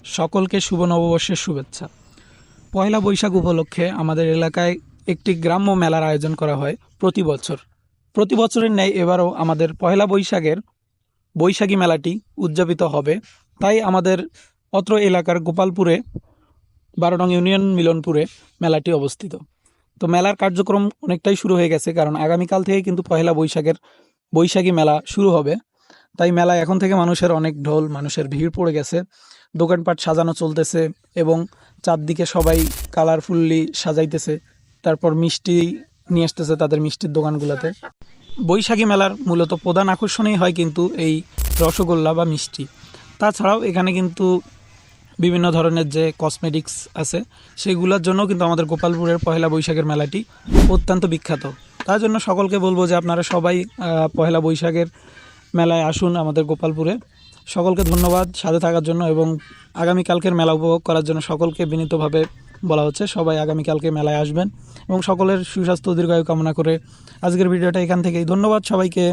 সকলকে শুভ নববর্ষের শুভেচ্ছা। পয়লা বৈশাখ উপলক্ষে আমাদের এলাকায় একটি গ্রাম্য মেলার আয়োজন করা হয় প্রতি বছর। প্রতি বছরের ন্যায় এবারও আমাদের পয়লা বৈশাখের বৈশাখী মেলাটি উদযাপিত হবে। তাই আমাদের অত্র এলাকার গোপালপুরে 12 নং ইউনিয়ন মিলনপুরে মেলাটি অবস্থিত। তো মেলার কার্যক্রম অনেকটাই শুরু হয়ে গেছে, কারণ আগামীকাল থেকে কিন্তু পয়লা বৈশাখের বৈশাখী মেলা শুরু হবে। তাই মেলায় এখন থেকে মানুষের অনেক ঢল, মানুষের ভিড় পড়ে গেছে। দোকানপাট সাজানো চলতেছে এবং চারদিকে সবাই কালারফুললি সাজাইতেছে। তারপর মিষ্টি নিয়ে আসতেছে তাদের মিষ্টির দোকানগুলোতে। বৈশাখী মেলার মূলত প্রধান আকর্ষণই হয় কিন্তু এই রসগোল্লা বা মিষ্টি। তাছাড়াও এখানে কিন্তু বিভিন্ন ধরনের যে কসমেটিক্স আছে সেগুলোর জন্য কিন্তু আমাদের গোপালপুরের পয়লা বৈশাখের মেলাটি অত্যন্ত বিখ্যাত। তার জন্য সকলকে বলবো যে আপনারা সবাই পয়লা বৈশাখের মেলায় আসুন আমাদের গোপালপুরে। সকলকে ধন্যবাদ সাথে থাকার জন্য, এবং আগামীকালকের মেলা উপভোগ করার জন্য সকলকে বিনীতভাবে বলা হচ্ছে সবাই আগামীকালকে মেলায় আসবেন এবং সকলের সুস্বাস্থ্য দীর্ঘায়ু কামনা করে আজকের ভিডিওটা এখান থেকেই। ধন্যবাদ সবাইকে।